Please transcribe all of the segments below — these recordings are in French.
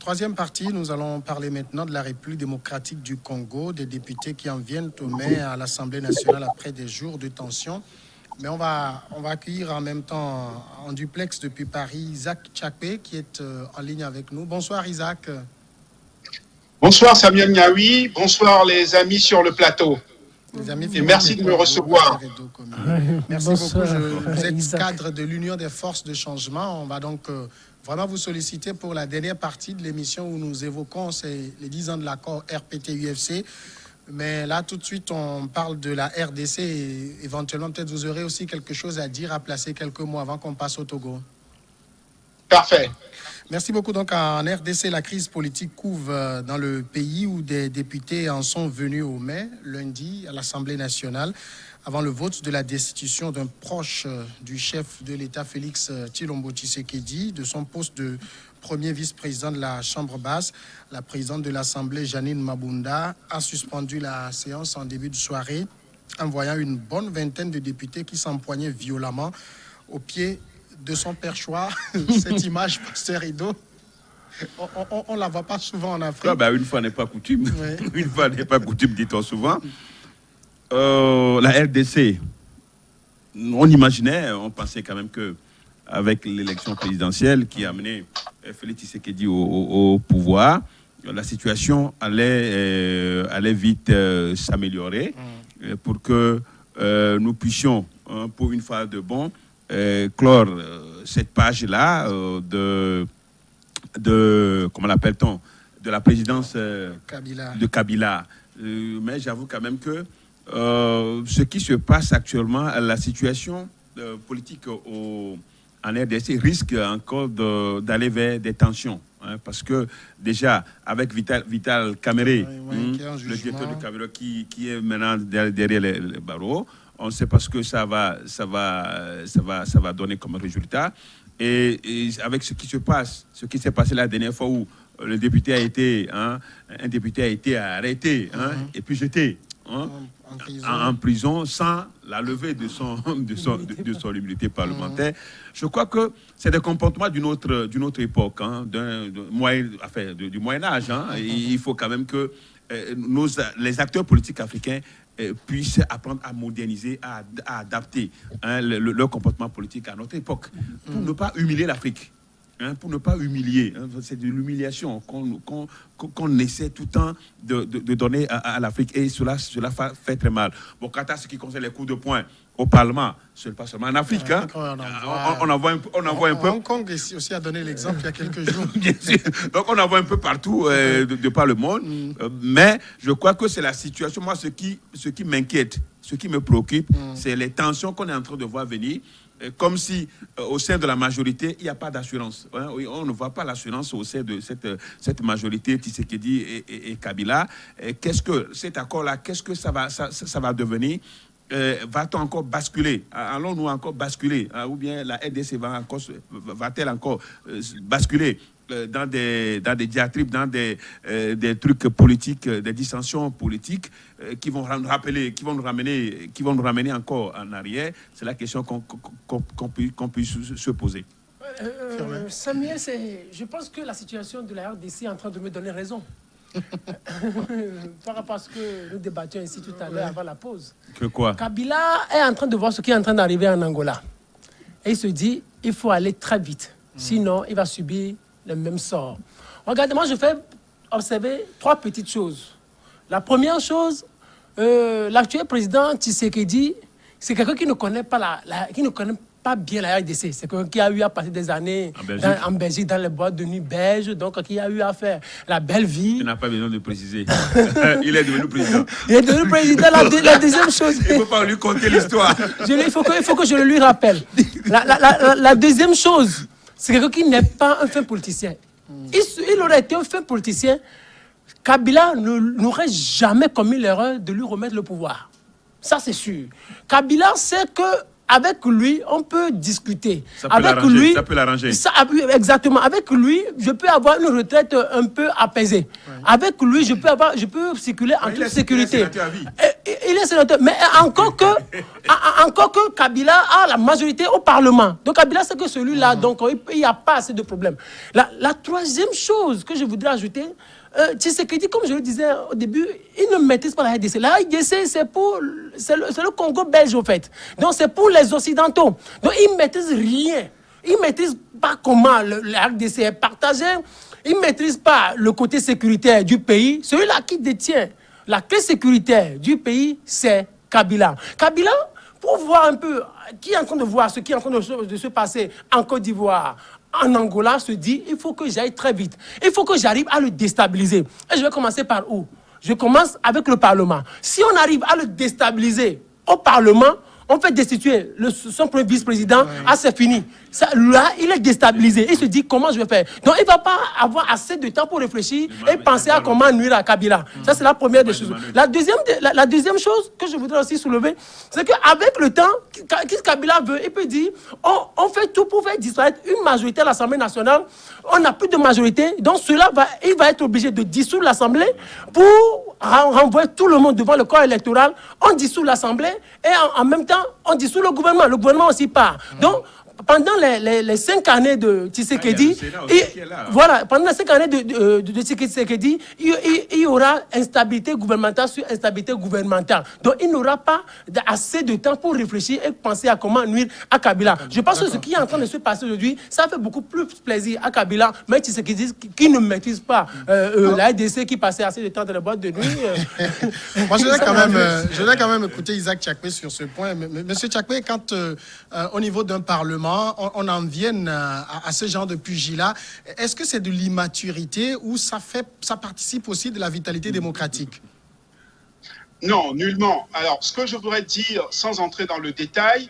troisième partie, nous allons parler maintenant de la République démocratique du Congo, des députés qui en viennent au mai à l'Assemblée nationale après des jours de tension. Mais on va accueillir en même temps en duplex depuis Paris Isaac Tchakpe qui est en ligne avec nous. Bonsoir Isaac. Bonsoir Samuel Niaoui, bonsoir les amis sur le plateau. Les amis, et merci de me recevoir. Merci beaucoup. Vous êtes cadre de l'Union des forces de changement. On va donc vraiment vous solliciter pour la dernière partie de l'émission où nous évoquons les 10 ans de l'accord RPT-UFC. Mais là, tout de suite, on parle de la RDC et éventuellement, peut-être vous aurez aussi quelque chose à dire, à placer quelques mots avant qu'on passe au Togo. Parfait. Merci beaucoup. Donc, en RDC, la crise politique couvre dans le pays où des députés en sont venus au mai, lundi, à l'Assemblée nationale, avant le vote de la destitution d'un proche du chef de l'État, Félix Tshilombo Tshisekedi, de son poste de premier vice-président de la Chambre basse. La présidente de l'Assemblée, Janine Mabunda, a suspendu la séance en début de soirée, envoyant une bonne vingtaine de députés qui s'empoignaient violemment au pied de son perchoir. Cette image, Pasteur Rideau, on ne la voit pas souvent en Afrique. Ah bah, une fois n'est pas coutume. Oui. Une fois n'est pas coutume, dit-on souvent. La RDC, on imaginait, on pensait quand même que avec l'élection présidentielle qui a amené Félix Tshisekedi au pouvoir, la situation allait vite s'améliorer pour que nous puissions, pour une fois de bon, clore cette page-là comment l'appelle-t-on, de la présidence de Kabila. Mais j'avoue quand même que ce qui se passe actuellement, la situation politique en RDC risque encore d'aller vers des tensions. Parce que déjà, avec Vital Kamere, le directeur de Kabila qui est maintenant derrière les barreaux, on ne sait pas ce que ça va donner comme résultat. Et avec ce qui se passe, ce qui s'est passé la dernière fois où un député a été arrêté et puis jeté en prison sans la levée de son immunité parlementaire. Je crois que c'est des comportements d'une autre époque, du Moyen-Âge. Il faut quand même que les acteurs politiques africains puissent apprendre à moderniser, à adapter leur comportement politique à notre époque, pour ne pas humilier l'Afrique. Pour ne pas humilier. C'est de l'humiliation qu'on essaie tout le temps de donner à l'Afrique, et cela fait très mal. Bon, quant à ce qui concerne les coups de poing au Parlement, ce n'est pas seulement en Afrique. On en voit un peu. Hong Kong aussi a donné l'exemple il y a quelques jours. Bien sûr. Donc on en voit un peu partout de par le monde. Mais je crois que c'est la situation. Moi, ce qui m'inquiète, ce qui me préoccupe, c'est les tensions qu'on est en train de voir venir. Comme si au sein de la majorité, il n'y a pas d'assurance. On ne voit pas l'assurance au sein de cette majorité Tshisekedi et Kabila. Qu'est-ce que cet accord-là, qu'est-ce que ça va devenir? Va-t-on encore basculer? Allons-nous encore basculer? Ou bien la RDC va-t-elle encore basculer dans des diatribes, dans des trucs politiques, des dissensions politiques qui vont nous ramener encore en arrière? C'est la question qu'on puisse se poser. Samuel, je pense que la situation de la RDC est en train de me donner raison. Par rapport à ce que nous débattions ici tout à l'heure avant la pause. Que quoi? Kabila est en train de voir ce qui est en train d'arriver en Angola. Et il se dit, il faut aller très vite. Sinon, il va subir le même sort. Regardez, moi je fais observer 3 petites choses. La première chose, l'actuel président Tshisekedi, c'est quelqu'un qui ne connaît pas pas bien la RDC. C'est quelqu'un qui a eu à passer des années en Belgique, dans les boîtes de nuit belges, donc qui a eu à faire la belle vie. Tu n'as pas besoin de préciser. Il est devenu président. Il est devenu président. La deuxième chose... Il ne faut pas lui conter l'histoire. Il faut que je le lui rappelle. La deuxième chose, c'est quelqu'un qui n'est pas un fin politicien. Il aurait été un fin politicien. Kabila n'aurait jamais commis l'erreur de lui remettre le pouvoir. Ça, c'est sûr. Kabila sait que avec lui, on peut discuter. Ça peut l'arranger. Exactement. Avec lui, je peux avoir une retraite un peu apaisée. Ouais. Avec lui, je peux circuler en toute sécurité. il est sénateur. Mais encore que Kabila a la majorité au Parlement. Donc Kabila, c'est que celui-là, donc il n'y a pas assez de problèmes. La troisième chose que je voudrais ajouter, Tshisekedi, comme je le disais au début, il ne maîtrise pas la RDC. La RDC, c'est le Congo belge, au fait. Donc, c'est pour les Occidentaux. Donc, il ne maîtrise rien. Il ne maîtrise pas comment la RDC est partagée. Il ne maîtrise pas le côté sécuritaire du pays. Celui-là qui détient la clé sécuritaire du pays, c'est Kabila. Kabila, pour voir un peu qui est en train de voir ce qui est en train de se passer en Côte d'Ivoire, en Angola, se dit, il faut que j'aille très vite. Il faut que j'arrive à le déstabiliser. Et je vais commencer par où? Je commence avec le Parlement. Si on arrive à le déstabiliser au Parlement, on fait destituer son premier vice-président, c'est fini. Ça, là, il est déstabilisé. Il se dit comment je vais faire. Donc, il ne va pas avoir assez de temps pour réfléchir et penser à comment nuire à Kabila. Ça, c'est la première des choses. La deuxième chose que je voudrais aussi soulever, c'est qu'avec le temps, Kabila veut, il peut dire, on fait tout pour faire disparaître une majorité à l'Assemblée nationale. On n'a plus de majorité. Donc, il va être obligé de dissoudre l'Assemblée pour renvoyer tout le monde devant le corps électoral. On dissout l'Assemblée et en même temps, on dissout le gouvernement. Le gouvernement aussi part. Donc, pendant les 5 années de Tshisekedi, pendant les 5 années de Tshisekedi, il y aura instabilité gouvernementale sur instabilité gouvernementale. Donc, il n'aura pas assez de temps pour réfléchir et penser à comment nuire à Kabila. Je pense que ce qui est en train de se passer aujourd'hui, ça fait beaucoup plus plaisir à Kabila, mais Tshisekedi qui ne maîtrise pas la RDC qui passait assez de temps dans les boîtes de nuit. Moi, je voudrais quand même écouter Isaac Tchakpe sur ce point. Monsieur Tchakpe, quand au niveau d'un parlement, on en vienne à ce genre de pugilat, est-ce que c'est de l'immaturité ou ça participe aussi de la vitalité démocratique? Non, nullement. Alors, ce que je voudrais dire, sans entrer dans le détail,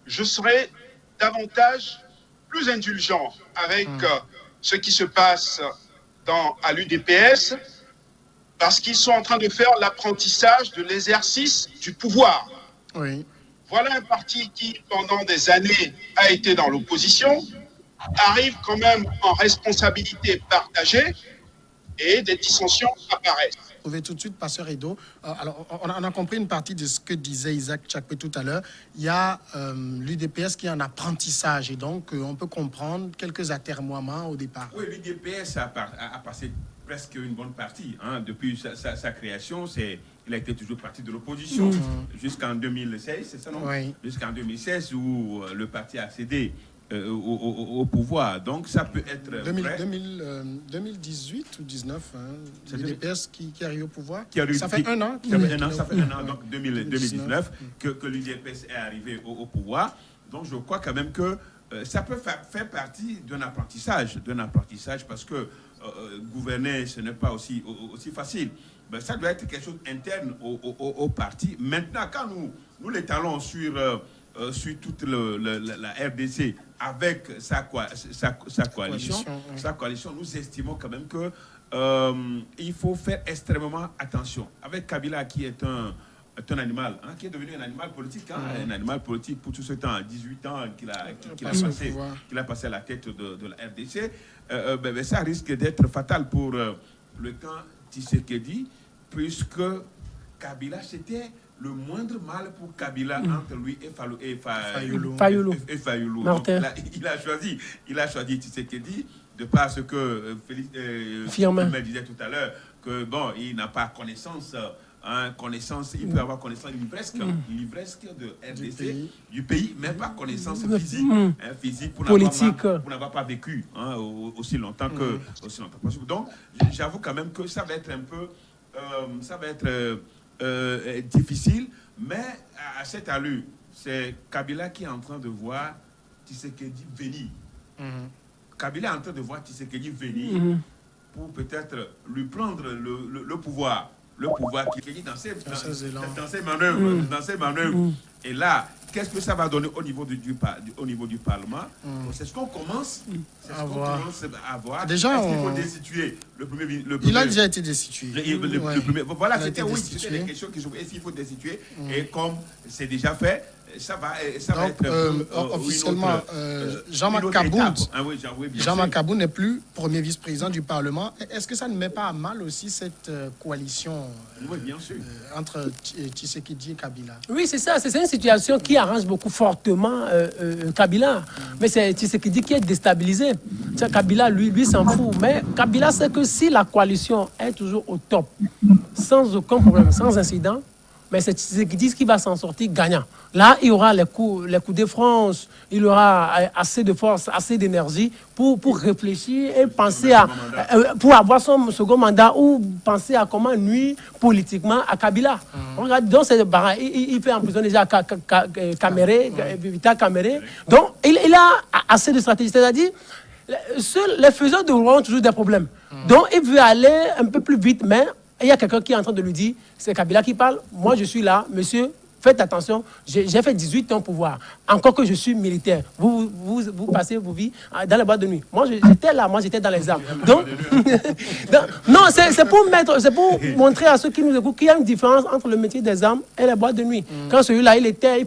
je serais davantage plus indulgent avec ce qui se passe à l'UDPS, parce qu'ils sont en train de faire l'apprentissage de l'exercice du pouvoir. Oui. Voilà un parti qui, pendant des années, a été dans l'opposition, arrive quand même en responsabilité partagée et des dissensions apparaissent. Vous pouvez tout de suite, Pasteur Edo. Alors, on a compris une partie de ce que disait Isaac Tchakpe tout à l'heure. Il y a l'UDPS qui est en apprentissage et donc on peut comprendre quelques atermoiements au départ. Oui, l'UDPS a passé presque une bonne partie. Depuis sa création, il a été toujours parti de l'opposition jusqu'en 2016, c'est ça, non? Oui. Jusqu'en 2016 où le parti a cédé au pouvoir. Donc ça peut être 2018 ou 19, l'UDPS qui arrive au pouvoir. Ça fait un an. Ça fait un an, donc 2019, que l'UDPS est arrivé au pouvoir. Donc je crois quand même que ça peut faire partie d'un apprentissage parce que gouverner, ce n'est pas aussi facile. Ben, ça doit être quelque chose d'interne au parti. Maintenant, quand nous l'étalons sur toute la RDC avec sa coalition, nous estimons quand même que il faut faire extrêmement attention. Avec Kabila qui est un animal, qui est devenu un animal politique, un animal politique pour tout ce temps, 18 ans qu'il a passé à la tête de la RDC, ça risque d'être fatal pour le camp Tshisekedi, puisque Kabila, c'était le moindre mal pour Kabila entre lui et Fayulu. Donc, il a choisi Tshisekedi de par ce que Félix me disait tout à l'heure, que bon, il n'a pas connaissance. Il peut avoir connaissance livresque de RDC, du pays, mais pas connaissance physique pour n'avoir pas vécu aussi longtemps que possible. Donc, j'avoue quand même que ça va être un peu, difficile, mais à cette allure, c'est Kabila qui est en train de voir Tshisekedi venir. Kabila est en train de voir Tshisekedi venir pour peut-être lui prendre le pouvoir. Le pouvoir qui est dans ses manœuvres. Et là, qu'est-ce que ça va donner au niveau du Parlement? C'est ce qu'on commence à voir. Déjà, est-ce qu'il faut destituer le premier? Il a déjà été destitué. Voilà, c'était des questions qui sont. Est-ce qu'il faut destituer? Et comme c'est déjà fait, ça va Donc, être officiellement, Jean-Marc Kaboun, Jean-Marc Kaboun n'est plus premier vice-président du Parlement. Est-ce que ça ne met pas à mal aussi cette coalition bien sûr. entre Tshisekedi et Kabila? Oui, c'est ça. C'est une situation qui arrange beaucoup fortement Kabila. Mais c'est Tshisekedi qui est déstabilisé. Kabila, lui s'en fout. Mais Kabila sait que si la coalition est toujours au top, sans aucun problème, sans incident, mais c'est Tshisekedi qui va s'en sortir gagnant. Là, il y aura les coups de France, il aura assez de force, assez d'énergie pour réfléchir et penser pour avoir son second mandat ou penser à comment nuire politiquement à Kabila. Regarde, donc il fait en prison déjà Vital Kamere. Donc, il a assez de stratégie. C'est-à-dire, les faiseurs de roi ont toujours des problèmes. Donc, il veut aller un peu plus vite, mais il y a quelqu'un qui est en train de lui dire, c'est Kabila qui parle, moi je suis là, monsieur, faites attention, j'ai fait 18 ans au pouvoir, encore que je suis militaire. Vous passez vos vies dans les boîtes de nuit. Moi j'étais là, moi j'étais dans les armes. Donc, non, c'est pour montrer à ceux qui nous écoutent qu'il y a une différence entre le métier des armes et les boîtes de nuit. Quand celui-là, il était au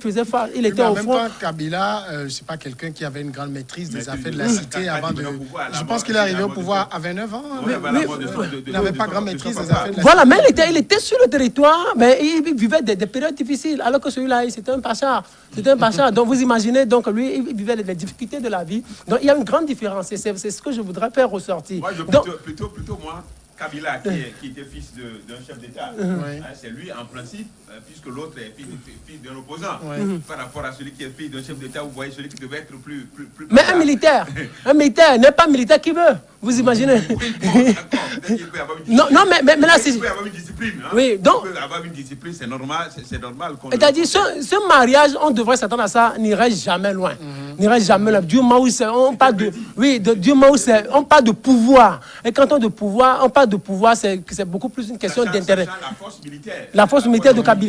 front. Même temps, Kabila, c'est pas quelqu'un qui avait une grande maîtrise des affaires de la cité avant de... Je pense qu'il est arrivé au pouvoir à 29 ans. Il n'avait pas grande maîtrise des affaires de la cité. Voilà, mais il était sur le territoire, mais il vivait des périodes difficiles. Alors que celui-là, c'était un pacha. Donc vous imaginez, donc lui, il vivait les difficultés de la vie. Donc il y a une grande différence. C'est ce que je voudrais faire ressortir. Moi, plutôt moi, Kabila, qui était fils d'un chef d'État, c'est lui, en principe, puisque l'autre est fils d'un opposant. Par rapport à celui qui est fils d'un chef d'État, vous voyez celui qui devait être plus mais un militaire n'est pas militaire qui veut. Vous imaginez? Non, mais là, c'est... Il peut y avoir une discipline. Oui, donc... Il peut y avoir une discipline, c'est normal. C'est-à-dire, ce mariage, on devrait s'attendre à ça, n'irait jamais loin. N'irait jamais loin. Du moment où on parle de... Oui, du moment où on parle de pouvoir. Et quand on de pouvoir, on parle de pouvoir, c'est beaucoup plus une question d'intérêt. La force militaire de Kabila.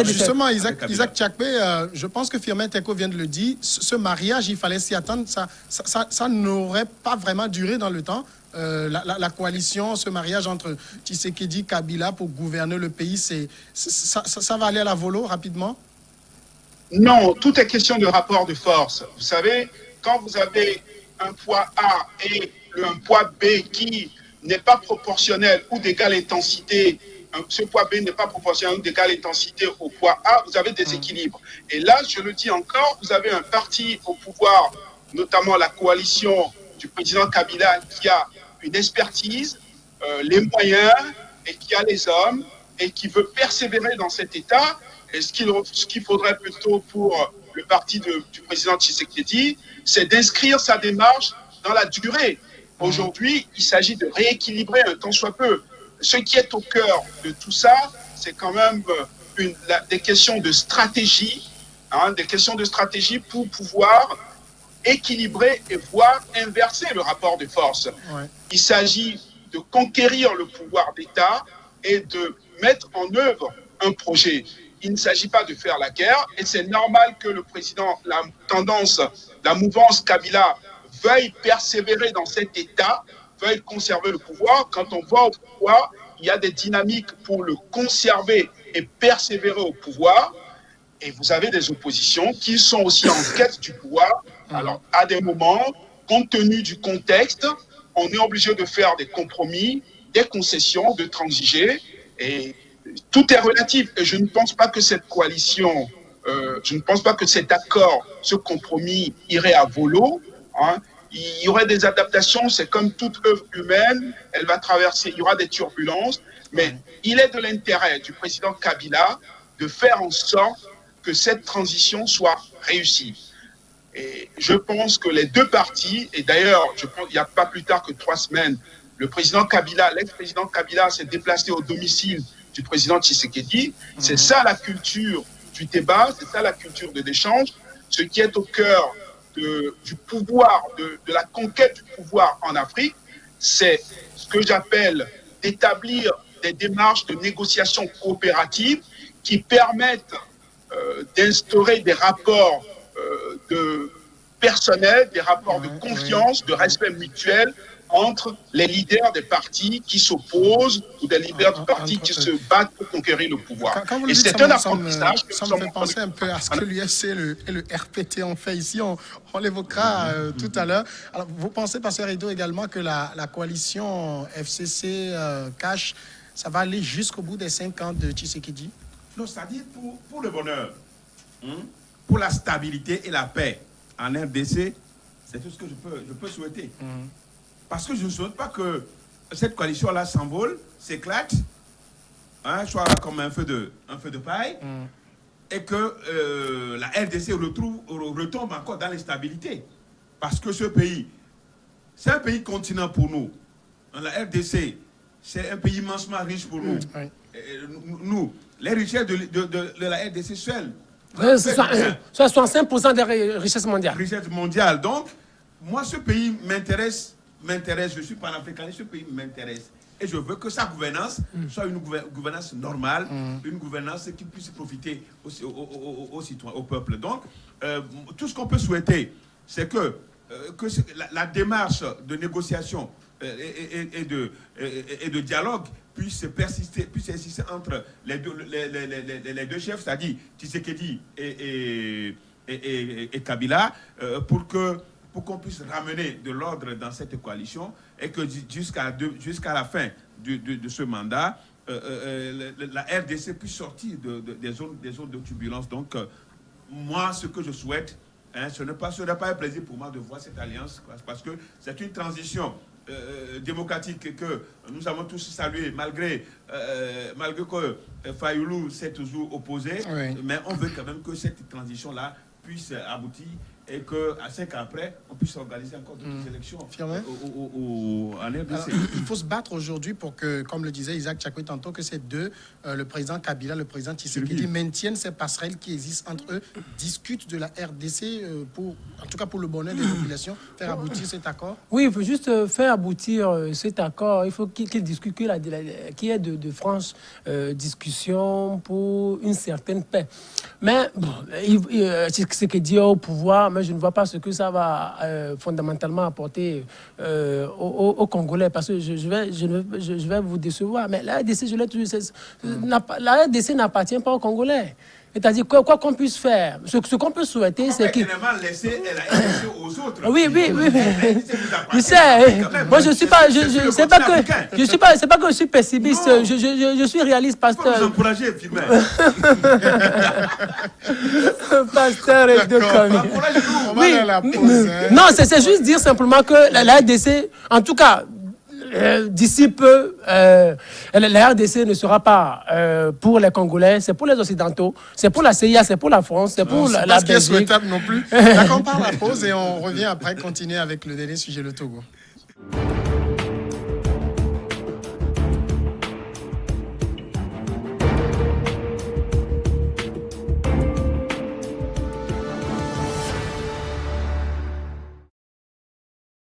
Justement, Isaac Tchakpe, je pense que Firmin Teko vient de le dire, ce mariage, il fallait s'y attendre, ça n'aurait pas vraiment duré dans le temps. La coalition, ce mariage entre Tshisekedi et Kabila pour gouverner le pays, ça va aller à la volo rapidement? Non, tout est question de rapport de force. Vous savez, quand vous avez un poids A et un poids B qui n'est pas proportionnel ou d'égale intensité, ce poids B n'est pas proportionnel ou d'égale intensité au poids A, vous avez des équilibres. Et là, je le dis encore, vous avez un parti au pouvoir, notamment la coalition du président Kabila, qui a une expertise, les moyens, et qui a les hommes, et qui veut persévérer dans cet état. Et ce qu'il faudrait plutôt pour le parti du président Tshisekedi, c'est d'inscrire sa démarche dans la durée. Aujourd'hui, il s'agit de rééquilibrer un tant soit peu. Ce qui est au cœur de tout ça, c'est quand même des questions de stratégie, des questions de stratégie pour pouvoir équilibrer et voire inverser le rapport de force. Il s'agit de conquérir le pouvoir d'État et de mettre en œuvre un projet. Il ne s'agit pas de faire la guerre et c'est normal que le président, la mouvance Kabila veuille persévérer dans cet état, veuille conserver le pouvoir. Quand on va au pouvoir, il y a des dynamiques pour le conserver et persévérer au pouvoir. Et vous avez des oppositions qui sont aussi en quête du pouvoir. Alors, à des moments, compte tenu du contexte, on est obligé de faire des compromis, des concessions, de transiger. Et tout est relatif. Et je ne pense pas que cette coalition, je ne pense pas que cet accord, ce compromis irait à volo. Il y aurait des adaptations, c'est comme toute œuvre humaine, elle va traverser, il y aura des turbulences, mais il est de l'intérêt du président Kabila de faire en sorte que cette transition soit réussie. Et je pense que les deux partis, et d'ailleurs, je pense il n'y a pas plus tard que 3 semaines, le président Kabila, l'ex-président Kabila s'est déplacé au domicile du président Tshisekedi. C'est ça la culture du débat, c'est ça la culture de l'échange. Ce qui est au cœur du pouvoir, de la conquête du pouvoir en Afrique, c'est ce que j'appelle d'établir des démarches de négociation coopérative qui permettent d'instaurer des rapports de personnel, des rapports de confiance, de respect mutuel entre les leaders des partis qui s'opposent ou des leaders de partis qui se battent pour conquérir le pouvoir. Quand vous Et le dites, c'est un apprentissage que ça nous me fait penser un peu à ce que l'UFC et le RPT ont fait ici. On l'évoquera tout à l'heure. Alors, vous pensez, Pasteur Rideau, également que la coalition FCC-CACH, ça va aller jusqu'au bout des 5 ans de Tshisekedi? Non, c'est-à-dire pour le bonheur, pour la stabilité et la paix en RDC, c'est tout ce que je peux souhaiter. Parce que je ne souhaite pas que cette coalition-là s'envole, s'éclate, soit comme un feu de paille, et que la RDC retombe encore dans l'instabilité. Parce que ce pays, c'est un pays continent pour nous. La RDC, c'est un pays immensement riche pour nous. Nous, les richesses de la RDC seules. 65% des richesses mondiales. Richesse mondiale. Donc, moi, ce pays m'intéresse, je suis panafricaniste, ce pays m'intéresse. Et je veux que sa gouvernance soit une gouvernance normale, une gouvernance qui puisse profiter aux citoyens, au peuple. Donc, tout ce qu'on peut souhaiter, c'est que la démarche de négociation et de dialogue puisse persister, puisse exister entre les deux chefs, c'est-à-dire Tshisekedi et Kabila, pour qu'on puisse ramener de l'ordre dans cette coalition et que jusqu'à la fin de ce mandat, la RDC puisse sortir des zones de turbulence. Donc, moi, ce que je souhaite, ce n'est pas un plaisir pour moi de voir cette alliance, parce que c'est une transition démocratique que nous avons tous salué, malgré que Fayoulou s'est toujours opposé, mais on veut quand même que cette transition-là puisse aboutir et qu'à 5 ans après, on puisse organiser encore d'autres élections en RDC. Alors, il faut se battre aujourd'hui pour que, comme le disait Isaac Tchakwe tantôt, que ces deux, le président Kabila, le président Tshisekedi, maintiennent ces passerelles qui existent entre eux, discutent de la RDC, en tout cas pour le bonheur des populations, faire aboutir cet accord. Oui, il faut juste faire aboutir cet accord. Il faut qu'il discute, qu'il y ait de franches discussions pour une certaine paix. Mais bon, Tshisekedi au pouvoir, mais je ne vois pas ce que ça va fondamentalement apporter aux Congolais, parce que je vais vous décevoir. Mais la RDC, je l'ai toujours dit, la RDC n'appartient pas aux Congolais. C'est-à-dire quoi qu'on puisse faire, ce qu'on peut souhaiter, c'est qu'il laisser la RDC aux autres. Oui. Je sais. Moi, je suis pas. C'est pas que je suis pessimiste. Je suis réaliste, pasteur. Vous encouragez, Firmin. Pasteur et deux commis. Oui. Non, c'est juste dire simplement que la RDC, en tout cas, d'ici peu, la RDC ne sera pas pour les Congolais, c'est pour les Occidentaux, c'est pour la CIA, c'est pour la France, c'est pour la Belgique. C'est pas souhaitable non plus. D'accord, on part la pause et on revient après continuer avec le dernier sujet, le Togo.